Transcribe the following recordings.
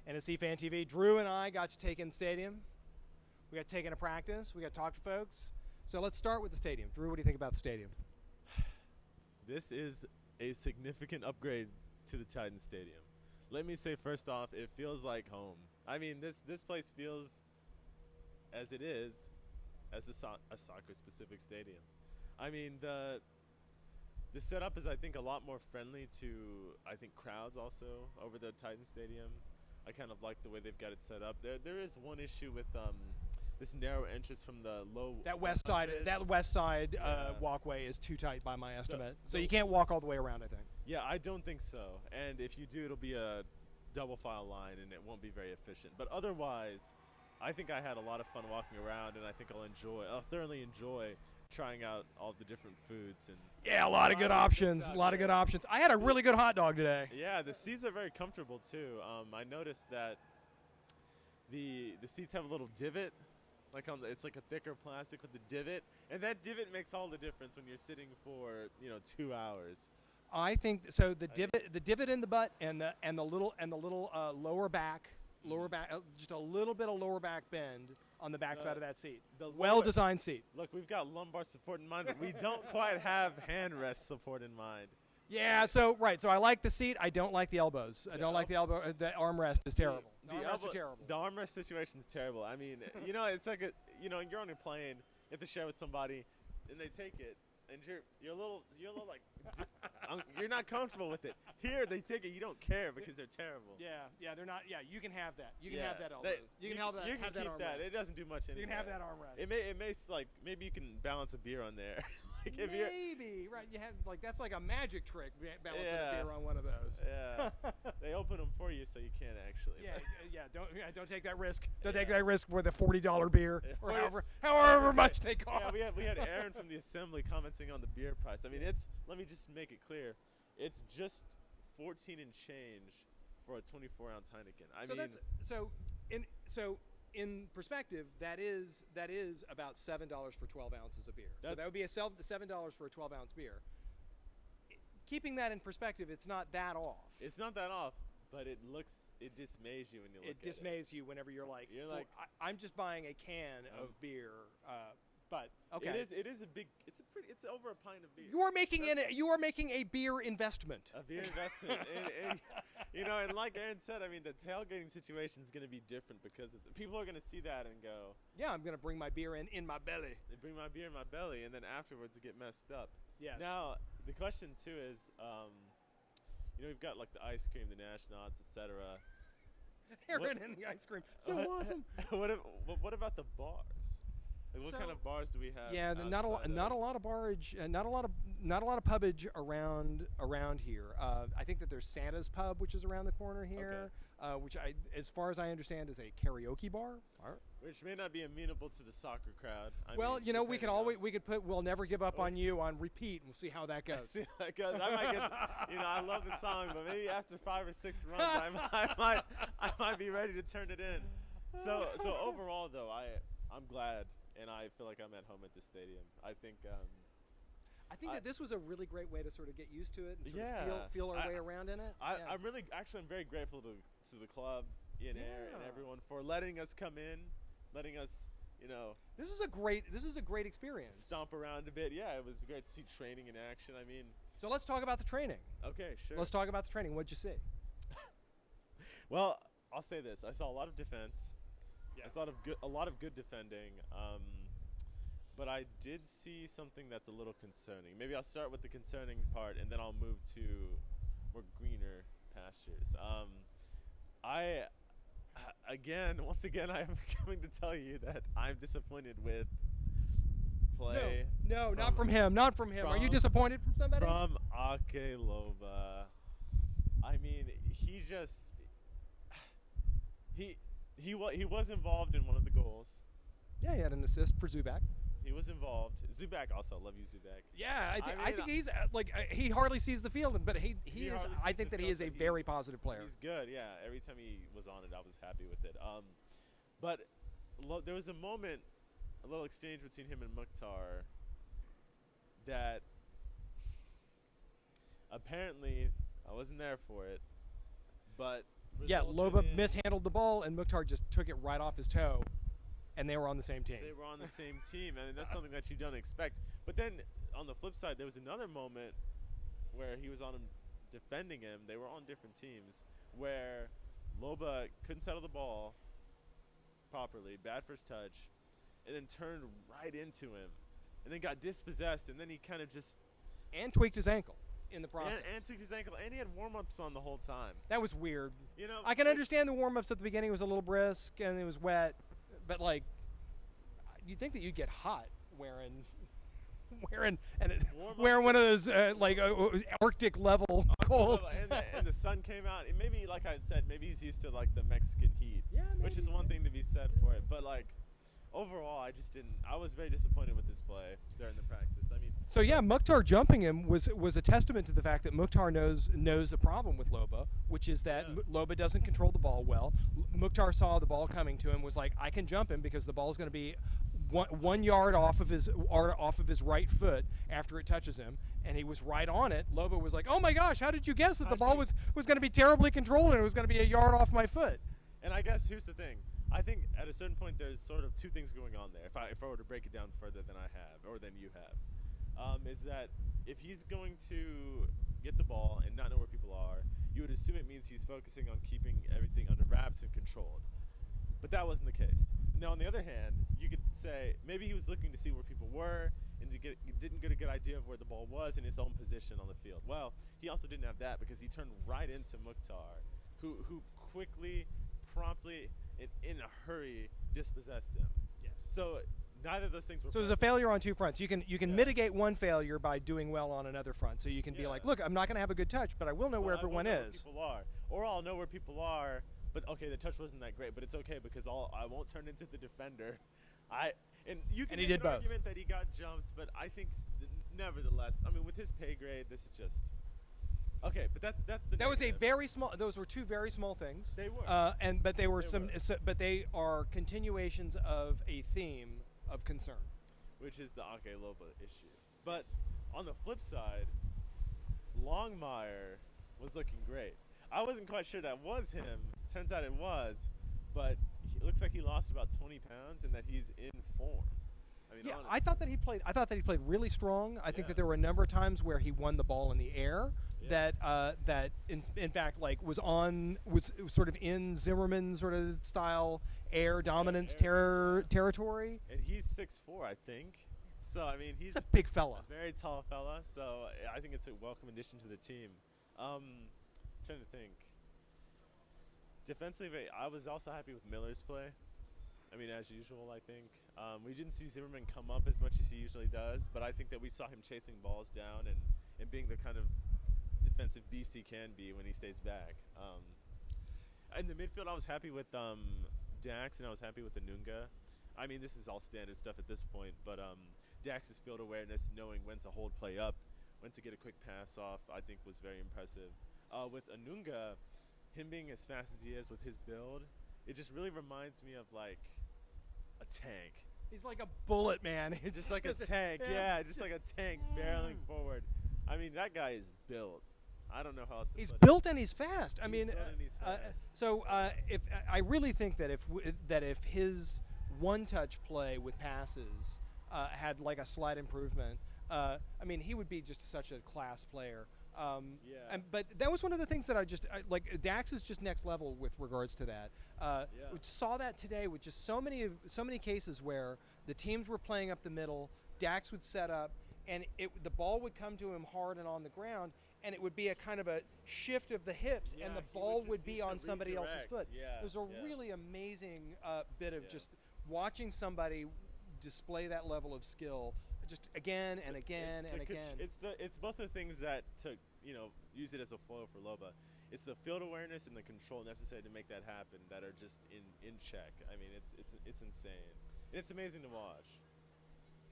NSC Fan TV. Drew and I got to take in the stadium. We got taken to practice. We got to talk to folks. So let's start with the stadium. Drew, what do you think about the stadium? This is a significant upgrade to the Titans Stadium. Let me say first off, it feels like home. I mean, this place feels as it is as a soccer-specific stadium. I mean, the setup is, I think, a lot more friendly to, I think, crowds also over the Titans Stadium. I kind of like the way they've got it set up. There is one issue with this narrow entrance from the low. That west side Yeah. walkway is too tight by my estimate. So the- you can't walk all the way around, I think. Yeah, I don't think so. And if you do, it'll be a double file line, and it won't be very efficient. But otherwise, I think I had a lot of fun walking around, and I think I'll thoroughly enjoy trying out all the different foods and. Yeah, a lot of good options. A lot of good options. I had a really good hot dog today. Yeah, the seats are very comfortable too. I noticed that the seats have a little divot, like it's like a thicker plastic with a divot, and that divot makes all the difference when you're sitting for 2 hours. I think so. The divot in the butt, and the little lower back, just a little bit of lower back bend on the back side of that seat. The Well-designed seat. Look, we've got lumbar support in mind, but we don't quite have hand rest support in mind. Yeah. So right. So I like the seat. I don't like the elbows. I don't like the elbow. The armrest is terrible. The armrests are terrible. The armrest situation is terrible. I mean, it's like you're on a plane, you have to share with somebody, and they take it, and you're a little like you're not comfortable with it. Here they take it, you don't care because they're terrible. Yeah, they're not. Yeah, you can have that. You can Yeah, have that elbow. You can have that. You can have that keep that. armrest. It doesn't do much anyway. You can have that armrest. It may like maybe you can balance a beer on there. Like if you're Maybe right. You have that's like a magic trick balancing a Yeah. beer on one of those. yeah, they open them for you so you can't actually. Don't take that risk. Don't take that risk for the $40 beer Yeah, or 40 however much they cost. Yeah, we had Aaron from the assembly commenting on the beer price. I mean, let me just make it clear, it's just 14 and change for a 24-ounce Heineken. So in perspective, that is about $7 for 12 ounces of beer. So that would be $7 for a 12-ounce beer. Keeping that in perspective, it's not that off. It's not that off, but it dismays you when you look at it. It dismays you whenever you're like, I'm just buying a can of beer. But okay, It is it's over a pint of beer. you are making a beer investment. A beer investment. And like Aaron said, I mean, the tailgating situation is going to be different because people are going to see that and go, Yeah, I'm gonna bring my beer in my belly. they bring my beer in my belly, and then afterwards it get messed up. Yes. Now, the question too is, we've got like the ice cream, the Nashnaughts, etc. Aaron and the ice cream. So awesome. What about the bars? Like, what kind of bars do we have? Yeah, not a lot of barge, not a lot of pubage around here. I think that there's Santa's Pub, which is around the corner here, which as far as I understand, is a karaoke bar. Which may not be amenable to the soccer crowd. We'll never give up on you on repeat, and we'll see how that goes. See how that goes. I might get, I love the song, but maybe after 5 or 6 runs, I might be ready to turn it in. So overall, though, I'm glad, and I feel like I'm at home at this stadium. I think that this was a really great way to sort of get used to it and sort of feel our way around in it. I'm very grateful to the club, Ian Air, and everyone for letting us come in, letting us, This is a great experience. Stomp around a bit. Yeah, it was great to see training in action. I mean, so let's talk about the training. Okay, sure. Let's talk about the training. What'd you see? Well, I'll say this: I saw a lot of defense. Yeah. I saw a lot of good defending. But I did see something that's a little concerning. Maybe I'll start with the concerning part, and then I'll move to more greener pastures. Once again, I am coming to tell you that I'm disappointed with play. No, not from him. Not from him. Are you disappointed from somebody? From Ake Loba. I mean, he was involved in one of the goals. Yeah, he had an assist for Zubak. He was involved. Zubak also. Love you, Zubak. Yeah, I think he's he hardly sees the field, but he is. I think that he is a very positive player. He's good. Yeah, every time he was on it, I was happy with it. But there was a moment, a little exchange between him and Mukhtar that apparently I wasn't there for it, but Yeah, resulted Loba in- mishandled the ball, and Mukhtar just took it right off his toe, and they were on the same team. They were on the same team, and that's something that you don't expect. But then on the flip side, there was another moment where he was on him defending him. They were on different teams where Loba couldn't settle the ball properly, bad first touch, and then turned right into him, and then got dispossessed, and then he kind of just And tweaked his ankle in the process. and tweaked his ankle, and he had warm-ups on the whole time. That was weird. You know, I can like- understand the warm-ups at the beginning was a little brisk and it was wet, but like, you'd think that you'd get hot wearing Warm-ups wearing one of those like Arctic level cold. and the sun came out. And maybe, like I said, maybe he's used to like the Mexican heat, Yeah, which is maybe, one thing to be said for it. But like overall, I just didn't. I was very disappointed with this play during the practice. I mean, So yeah, Mukhtar jumping him was a testament to the fact that Mukhtar knows the problem with Loba, which is that Yeah. Loba doesn't control the ball well. Mukhtar saw the ball coming to him, was like, I can jump him because the ball's going to be 1 yard off of his right foot after it touches him, and he was right on it. Loba was like, oh my gosh, how did you guess that the How'd ball you- was going to be terribly controlled and it was going to be 1 yard off my foot? and I guess here's the thing. I think at a certain point there's sort of two things going on there. If I were to break it down further than I have or than you have, is that if he's going to get the ball and not know where people are, you would assume it means he's focusing on keeping everything under wraps and controlled. But that wasn't the case. Now, on the other hand, you could say maybe he was looking to see where people were and didn't get a good idea of where the ball was in his own position on the field. Well, he also didn't have that because he turned right into Mukhtar, who quickly, promptly, and in a hurry dispossessed him. Yes. So neither of those things were So there's a present. failure on two fronts. You can Yeah. mitigate one failure by doing well on another front. So you can be Yeah. like, look, I'm not going to have a good touch, but I will know where Well, I will everyone know where is. people are. Or I'll know where people are, but okay, the touch wasn't that great, but it's okay because I won't turn into the defender. And you can And he make did an both. argument that he got jumped, but I think nevertheless, I mean, with his pay grade, this is just okay. But that's the That was a negative. very small. Those were two very small things. They were. But they were They some. were. But they are continuations of a theme of concern. which is the Ake Loba issue. But on the flip side, Longmire was looking great. I wasn't quite sure that was him. Turns out it was, but it looks like he lost about 20 pounds and that he's in form. I mean, Yeah, honestly. I thought that he played. I thought that he played really strong. I think Yeah. that there were a number of times where he won the ball in the air. Yeah. That in fact like was sort of in Zimmerman sort of style air dominance air, yeah. territory. And he's 6'4", I think. So I mean, he's He's a big fella. a very tall fella. So I think it's a welcome addition to the team. Trying to think. Defensively, I was also happy with Miller's play. I mean, as usual, I think. We didn't see Zimmerman come up as much as he usually does, but I think that we saw him chasing balls down and being the kind of defensive beast he can be when he stays back. In the midfield, I was happy with Dax, and I was happy with Anunga. I mean, this is all standard stuff at this point, but Dax's field awareness, knowing when to hold play up, when to get a quick pass off, I think was very impressive. With Anunga, him being as fast as he is with his build, it just really reminds me of like a tank. He's like a bullet, man. It's Just like a tank, yeah, just like a tank barreling forward. I mean, that guy is built. I don't know how else to He's put built and he's fast. I He's mean, built and he's fast. so if I really think that if his one-touch play with passes had like a slight improvement, I mean, he would be just such a class player. Yeah. But that was one of the things that I like. Dax is just next level with regards to that. We saw that today with just so many cases where the teams were playing up the middle. Dax would set up, and the ball would come to him hard and on the ground, and it would be a kind of a shift of the hips, Yeah, and the he would ball just would need be to on somebody else's redirect. foot. Yeah, It was a yeah. really amazing bit of Yeah. just watching somebody display that level of skill, just again and again It's and the again. it's both the things that to use it as a flow for Loba. It's the field awareness and the control necessary to make that happen that are just in check. I mean, it's insane. And it's amazing to watch.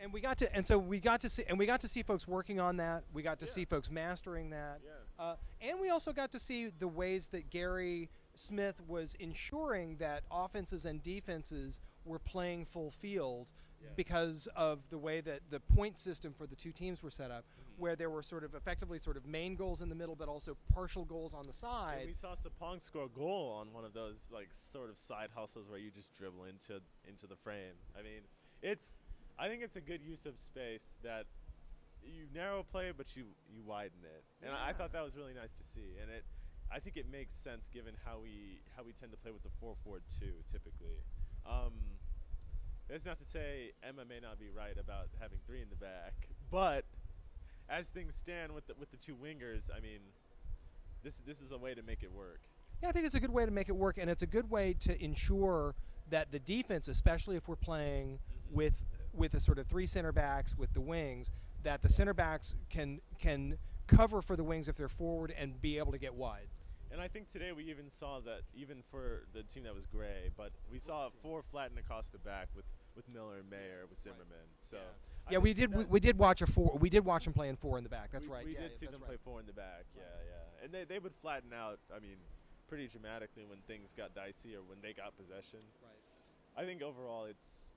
And we got to see folks working on that. We got to see folks mastering that. Yeah. And we also got to see the ways that Gary Smith was ensuring that offenses and defenses were playing full field Yeah. because of the way that the point system for the two teams were set up. where there were sort of effectively sort of main goals in the middle, but also partial goals on the side. And we saw Sapong score a goal on one of those like sort of side hustles where you just dribble into the frame. I mean, I think it's a good use of space that you narrow play, but you widen it, and I thought that was really nice to see. And I think it makes sense given how we tend to play with the 4-4-2 typically. That's not to say Emma may not be right about having 3 in the back, but as things stand with the 2 wingers, I mean, this is a way to make it work. Yeah, I think it's a good way to make it work, and it's a good way to ensure that the defense, especially if we're playing with a sort of 3 center backs with the wings, that the center backs can cover for the wings if they're forward and be able to get wide. And I think today we even saw that, even for the team that was gray, but we saw 4 flatten across the back with Miller and Mayer with Zimmerman. Right. So yeah, we did watch a 4. We did watch them play in 4 in the back. That's right. We did see them play 4 in the back. Yeah, yeah. And they would flatten out. I mean, pretty dramatically when things got dicey or when they got possession. Right. I think overall it's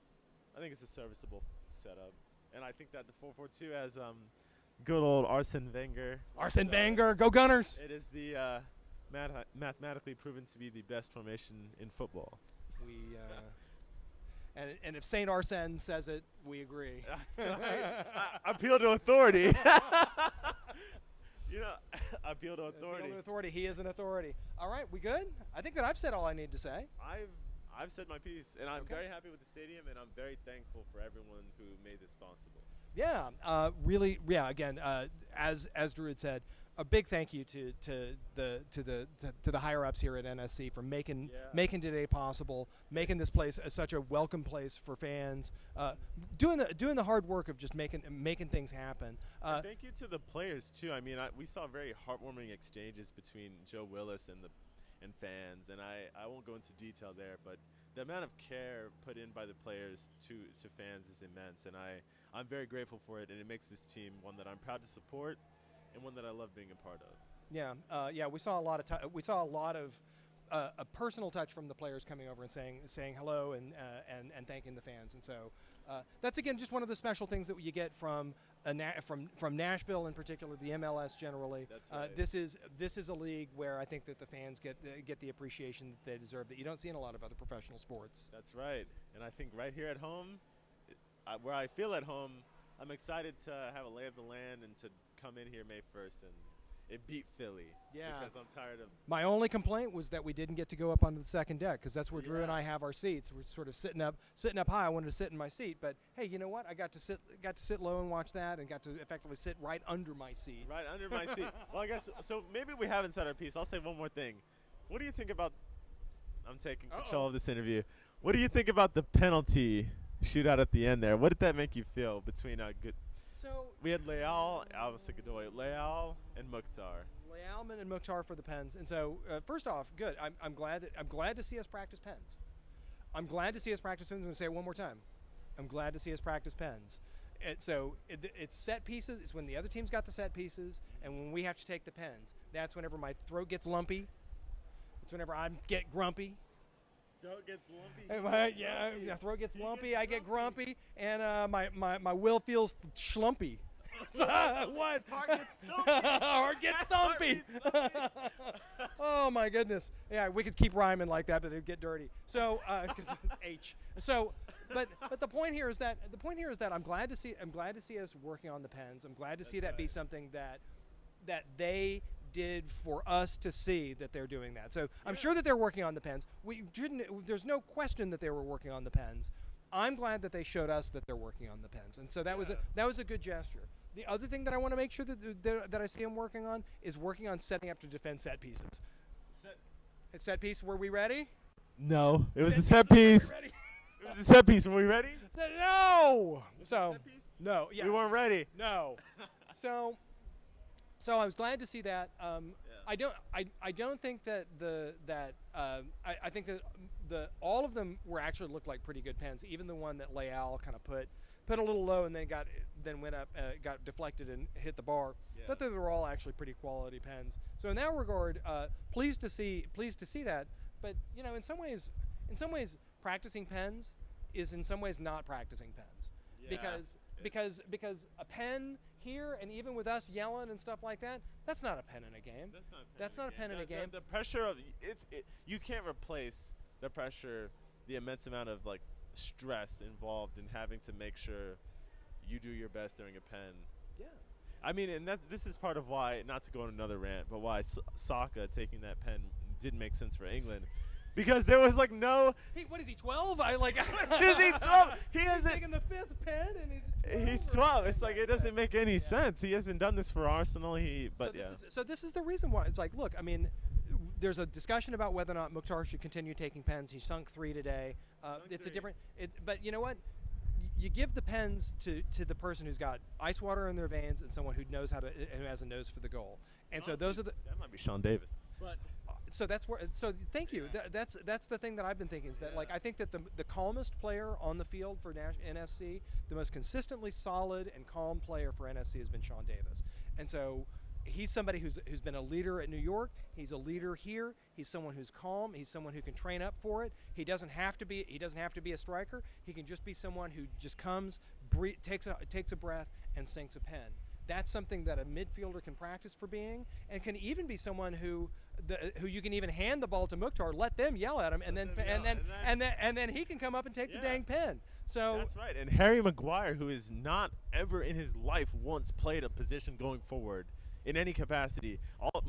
a serviceable setup, and I think that the 4-4-2 has good old Arsene Wenger. Arsene Wenger, go Gunners! It is the mathematically proven to be the best formation in football. And if Saint Arsene says it, we agree. I appeal to authority. Appeal to authority. Appeal to authority. He is an authority. All right, we good? I think that I've said all I need to say. I've said my piece, and I'm very happy with the stadium, and I'm very thankful for everyone who made this possible. Yeah, really. Yeah, again, as Drew had said, a big thank you to the higher ups here at NSC for making today possible, making this place such a welcome place for fans, doing the hard work of just making things happen. Thank you to the players too. I mean, we saw very heartwarming exchanges between Joe Willis and fans, and I won't go into detail there, but the amount of care put in by the players to fans is immense, and I'm very grateful for it, and it makes this team one that I'm proud to support and one that I love being a part of. Yeah, we saw a lot of a personal touch from the players coming over and saying hello and thanking the fans, and so that's again just one of the special things that you get from Nashville in particular, the MLS generally. That's right. This is a league where I think that the fans get the appreciation that they deserve that you don't see in a lot of other professional sports. That's right, and I think right here at home, where I feel at home, I'm excited to have a lay of the land and to come in here May 1st and it beat Philly. Yeah. Because I'm tired of. My only complaint was that we didn't get to go up onto the second deck because that's where Drew and I have our seats. We're sort of sitting up high. I wanted to sit in my seat, but hey, you know what? I got to sit low and watch that, and got to effectively sit right under my seat. Right under my seat. Well, I guess so. Maybe we haven't said our piece. I'll say one more thing. What do you think about? I'm taking control of this interview. What do you think about the penalty shootout at the end there? What did that make you feel between we had Leal, Alvin Godoy, Leal, and Mukhtar. Lealman and Mukhtar for the Pens, and so first off, good. I'm glad to see us practice Pens. I'm glad to see us practice Pens. I'm going to say it one more time. I'm glad to see us practice Pens. It's set pieces. It's when the other team's got the set pieces, and when we have to take the Pens. That's whenever my throat gets lumpy. It's whenever I get grumpy. Throat gets lumpy. Yeah, throat gets lumpy. I get grumpy, and my will feels schlumpy. What? Heart gets thumpy. Oh my goodness. Yeah, we could keep rhyming like that, but it'd get dirty. So, H. So, but the point here is that I'm glad to see us working on the Pens. I'm glad to see that be something that they did for us to see that they're doing that. So I'm sure that they're working on the Pens. There's no question that they were working on the Pens. I'm glad that they showed us that they're working on the Pens, and so that was a good gesture. The other thing that I want to make sure that I see them working on is working on setting up to defend set pieces. Set piece. Were we ready? No, it was a set piece. It was a set piece. Were we ready? No. So set piece? No. Yes. We weren't ready. No. So I was glad to see that. I don't think that I think that all of them were actually looked like pretty good Pens. Even the one that Leal kind of put a little low and then went up, got deflected and hit the bar. Yeah. But they were all actually pretty quality Pens. So in that regard, pleased to see that. But in some ways, practicing Pens is in some ways not practicing Pens, because a pen here, and even with us yelling and stuff like that, that's not a pen in a game. That's not a pen in a game. The pressure of you can't replace the pressure, the immense amount of like stress involved in having to make sure you do your best during a pen. Yeah. I mean, and this is part of why, not to go on another rant, but why Saka taking that pen didn't make sense for England. Because there was like no. Hey, what is he, 12? I like. Is he 12? He he's hasn't. taking the 5th pen and he's 12. He's 12. It's like it doesn't make any sense. He hasn't done this for Arsenal. So this is the reason why. It's like, look, I mean, there's a discussion about whether or not Mukhtar should continue taking pens. He sunk 3 today. It's a different. But you know what? You give the pens to the person who's got ice water in their veins and someone who knows who has a nose for the goal. And Honestly, so those are the. That might be Sean Davis. But. So that's where. So thank you. That's the thing that I've been thinking is that like I think that the calmest player on the field for NSC, the most consistently solid and calm player for NSC has been Sean Davis, and so he's somebody who's been a leader at New York. He's a leader here. He's someone who's calm. He's someone who can train up for it. He doesn't have to be a striker. He can just be someone who just comes, takes a breath, and sinks a pen. That's something that a midfielder can practice for being, and can even be someone who you can even hand the ball to Mukhtar, let them yell at him, and then he can come up and take the dang pen. So that's right. And Harry Maguire, who is not ever in his life once played a position going forward in any capacity.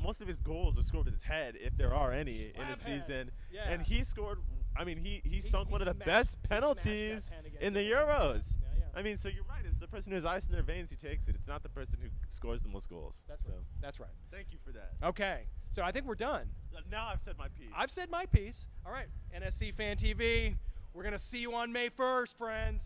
Most of his goals are scored with his head, if there are any in a season. Yeah. And he scored. I mean, he sunk one of the best penalties in the Euros. I mean, so you're right. It's the person who has ice in their veins who takes it. It's not the person who scores the most goals. That's right. Thank you for that. Okay. So I think we're done. Now I've said my piece. I've said my piece. All right. NSC Fan TV. We're going to see you on May 1st, friends.